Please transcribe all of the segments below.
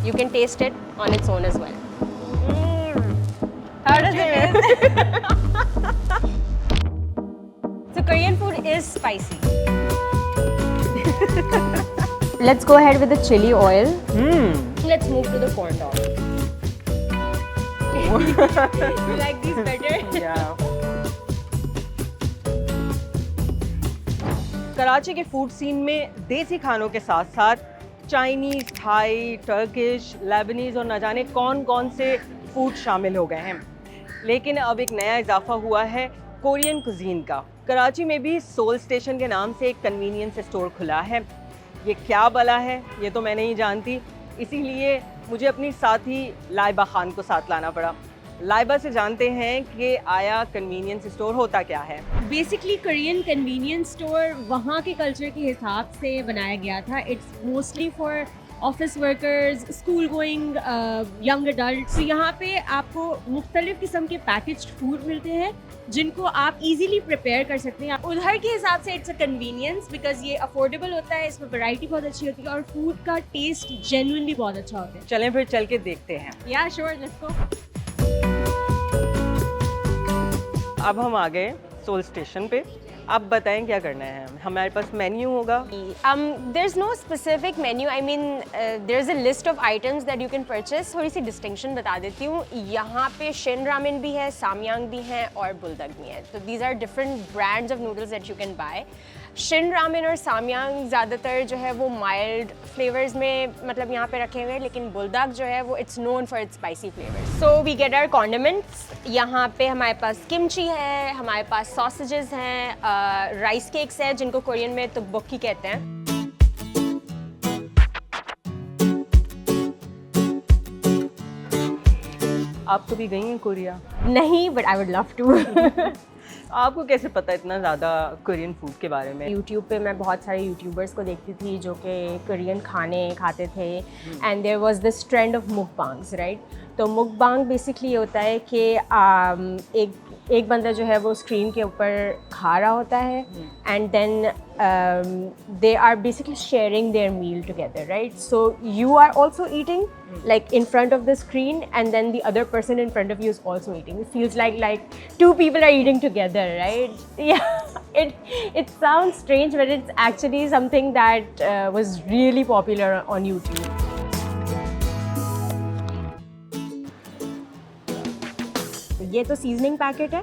You can taste it on its own as well. How does it taste? So Korean food is spicy. Let's go ahead with the chili oil. Let's move to the corn dog. You like these better? Yeah. Karachi के food scene में देसी खानों के साथ साथ Chinese, Thai, Turkish, Lebanese और न जाने कौन कौन से फूड शामिल हो गए हैं। लेकिन अब एक नया इजाफा हुआ है कोरियन कुजीन का। कराची में भी सोल स्टेशन के नाम से एक कन्वीनियंस स्टोर खुला है। ये क्या भला है ये तो मैं नहीं जानती, इसीलिए मुझे अपनी साथी लाइबा खान को साथ लाना पड़ा। लाइबा से जानते हैं कि आया कन्वीनियंस स्टोर होता क्या है। बेसिकली कोरियन कन्वीनियंस स्टोर वहाँ के कल्चर के हिसाब से बनाया गया था। It's mostly for office workers, school going young adult. तो यहाँ पे आपको मुख्तलिफ किस्म के पैकेज्ड फूड मिलते हैं जिनको आप इजीली प्रिपेयर कर सकते हैं। उधर के हिसाब से इट्स अ कन्वीनियंस बिकॉज ये अफोर्डेबल होता है, इसमें वैरायटी बहुत अच्छी होती है और फूड का टेस्ट जेन्युइनली बहुत अच्छा होता है। चलें फिर चल के देखते हैं। या श्योर, लेट्स गो। अब हम आ गए सोल स्टेशन पे। आप बताएं क्या करना है। हमारे पास मेन्यू होगा। There's no specific menu. I mean, there's a list of items that you can purchase. थोड़ी सी distinction बता देती हूँ। यहाँ पे शिन रामेन भी है, सामयांग भी है और बुलदग भी है। तो these are different brands of noodles that you can buy. Shin ramen और सामयांग ज़्यादातर जो है वो माइल्ड फ्लेवर्स में मतलब यहाँ पे रखे हुए हैं, लेकिन बुलदग जो है वो it's known for its spicy flavours. So we get our condiments. यहाँ पे हमारे पास किमची है, हमारे पास सॉसेजेस हैं, राइस केक्स है जिनको कोरियन में तteokbokki कहते हैं। आप कभी गई हैं कोरिया? नहीं, but I would love to. आपको कैसे पता इतना ज़्यादा कोरियन फूड के बारे में? यूट्यूब पे मैं बहुत सारे यूट्यूबर्स को देखती थी जो कि कोरियन खाने खाते थे and there was this trend of mukbangs, right? तो मुकबांग बेसिकली ये होता है कि एक बंदा जो है वो स्क्रीन के ऊपर खा रहा होता है and then they are basically sharing their meal together, right? So you are also eating like in front of the screen and then the other person in front of you is also eating. It feels like two people are eating together, right? Yeah, it sounds strange but it's actually something that was really popular on YouTube. ये तो seasoning packet है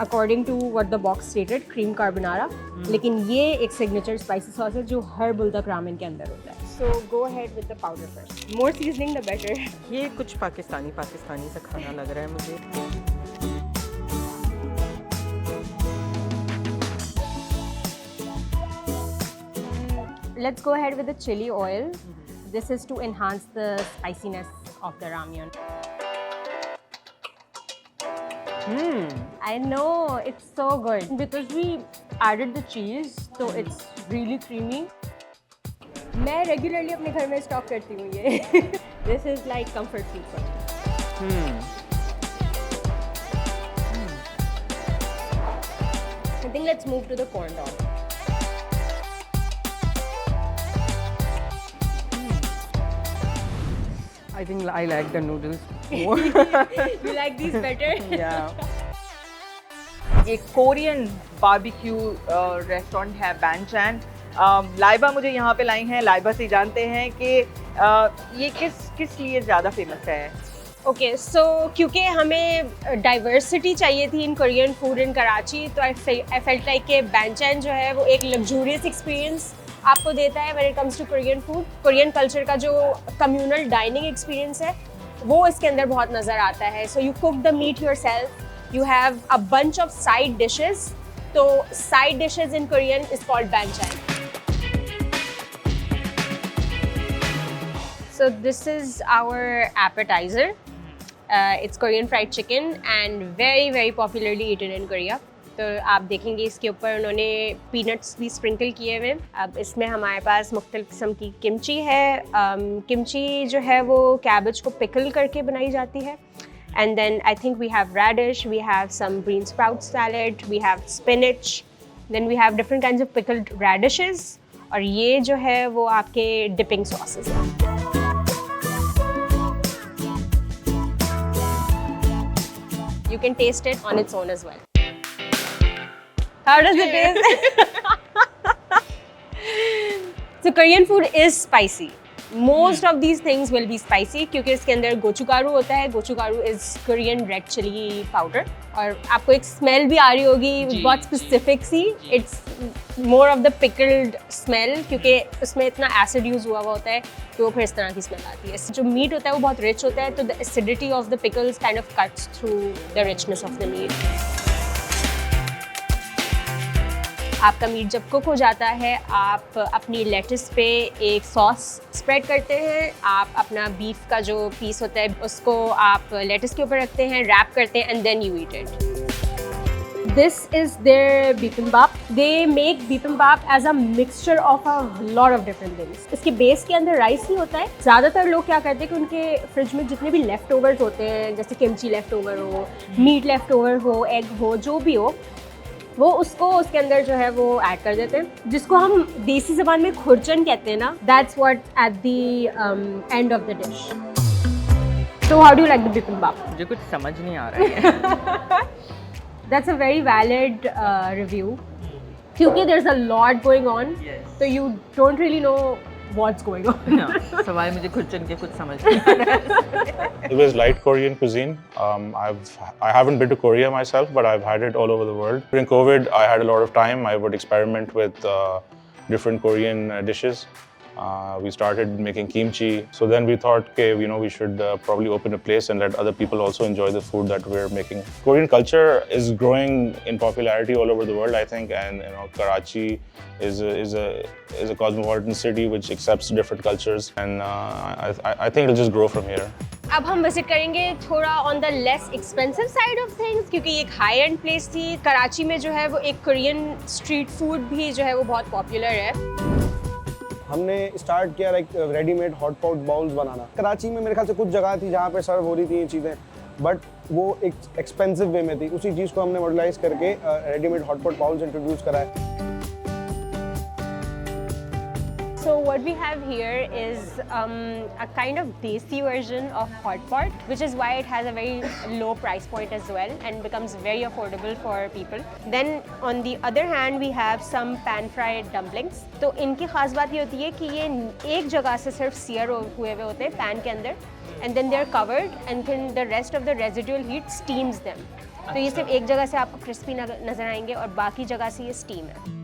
according to what the box stated, cream carbonara. लेकिन ये एक signature spicy sauce है जो हर bulldog ramen के अंदर होता है। So go ahead with the powder first, more seasoning the better. ये कुछ पाकिस्तानी सा खाना लग रहा है मुझे। Let's go ahead with the chili oil. This is to enhance the spiciness of the ramyeon. I know, it's so good because we added the cheese, so it's really creamy. मैं regularly अपने घर में stock करती हूँ ये। This is like comfort food for me. I think let's move to the corn dog. I think I like the noodles more. You like these better? Yeah. एक Korean barbecue restaurant है बैंचैन। लाइबा मुझे यहाँ पे लाई हैं। लाइबा से जानते हैं कि ये किस लिए ज़्यादा फेमस है। ओके, सो क्योंकि हमें डाइवर्सिटी चाहिए थी इन कोरियन फूड इन कराची, तो आई फेल्ट लाइक कि बैंचैन जो है वो एक लग्जूरियस एक्सपीरियंस आपको देता है when it comes to Korean food. Korean culture का जो कम्युनल डाइनिंग एक्सपीरियंस है वो इसके अंदर बहुत नज़र आता है। So you cook the meat yourself, you have a bunch of side dishes. So side dishes in Korean is called banchan. So this is our appetizer. It's Korean fried chicken and very popularly eaten in Korea. तो आप देखेंगे इसके ऊपर उन्होंने peanuts भी sprinkle किए हुए। अब इसमें हमारे पास मुख्तलिफ किस्म की किमची है। किमची जो है वो कैबेज को पिकल करके बनाई जाती है। And then I think we have radish, we have some green sprout salad, we have spinach, then we have different kinds of pickled radishes, और ये जो है वो आपके dipping sauces हैं। can taste it on its own as well. How does it taste? So Korean food is spicy. Most of these things will be spicy क्योंकि इसके अंदर गोचुगारू होता है. गोचुगारू is Korean red chili powder और आपको एक smell भी आ रही होगी बहुत specific C. It's more of the pickled smell क्योंकि उसमें इतना acid use हुआ होता है तो फिर इस तरह की smell आती है. जो meat होता है वो बहुत rich होता है तो the acidity of the pickles kind of cuts through the richness of the meat. आपका मीट जब कुक हो जाता है आप अपनी लेटिस पे एक सॉस स्प्रेड करते हैं. आप अपना बीफ का जो पीस होता है उसको आप लेटिस के ऊपर रखते हैं, रैप करते हैं and then you eat it. This is their bibimbap. They make bibimbap as a mixture of a lot of different things. इसके बेस के अंदर राइस ही होता है. ज़्यादातर लोग क्या करते हैं कि उनके फ्रिज में जितने भी लेफ्ट ओवर्स होते हैं जैसे किमची लेफ्ट ओवर हो, मीट लेफ्ट ओवर हो, एग हो, जो भी हो वो उसको उसके अंदर जो है वो ऐड कर देते हैं जिसको हम देसी ज़बान में खुरचन कहते हैं ना. That's what at the end of the dish. So how do you like the bibimbap? मुझे कुछ समझ नहीं आ रहा है. That's a very valid review क्योंकि there is a lot going on तो you don't really know what's going on. सवाल मुझे खुरचन के कुछ समझ नहीं आ रहा है. It was light Korean cuisine. I haven't been to Korea myself, but I've had it all over the world. During COVID, I had a lot of time. I would experiment with different Korean dishes. We started making kimchi. So then we thought, okay, we should probably open a place and let other people also enjoy the food that we're making. Korean culture is growing in popularity all over the world, I think, and Karachi is a cosmopolitan city which accepts different cultures, and I think it'll just grow from here. अब हम visit करेंगे थोड़ा on the less expensive side of things क्योंकि ये एक high and place थी. कराची में जो है वो एक कोरियन स्ट्रीट फूड भी जो है वो बहुत पॉपुलर है. हमने स्टार्ट किया like readymade hot pot bowls बनाना. कराची में मेरे ख्याल से कुछ जगह थी जहाँ पे सर्व हो रही थी ये चीज़ें, बट वो एक एक्सपेंसिव वे में थी. उसी चीज़ को हमने मॉडलाइज करके readymade hot pot bowls introduce कराए. So what we have here is a kind of desi version of hot pot, which is why it has a very low price point as well and becomes very affordable for people. Then on the other hand we have some pan fried dumplings. तो इनकी खास बात ये होती है कि ये एक जगह से सिर्फ sear हुए होते हैं पैन के अंदर and then they are covered and then the rest of the residual heat steams them. तो ये सिर्फ एक जगह से आपको crispy नजर आएंगे और बाकी जगह से ये steam है.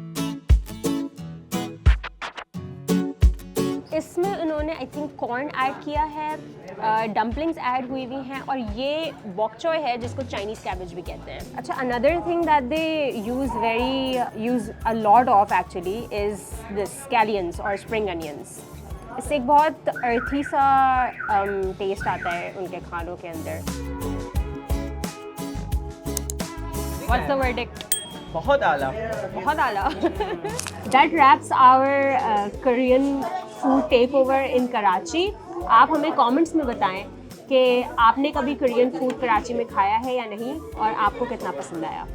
इसमें उन्होंने आई थिंक कॉर्न ऐड किया है, डम्पलिंग्स ऐड हुई हुई हैं और ये बॉक चॉय है जिसको चाइनीज़ कैबेज भी कहते हैं. अच्छा, another thing that they use a lot of actually is this scallions और स्प्रिंग अनियंस. इससे एक बहुत अर्थी सा टेस्ट आता है उनके खानों के अंदर. What's the verdict? बहुत आला. बहुत आला. That wraps our Korean food takeover in Karachi. आप हमें कमेंट्स में बताएं कि आपने कभी कोरियन फूड कराची में खाया है या नहीं और आपको कितना पसंद आया.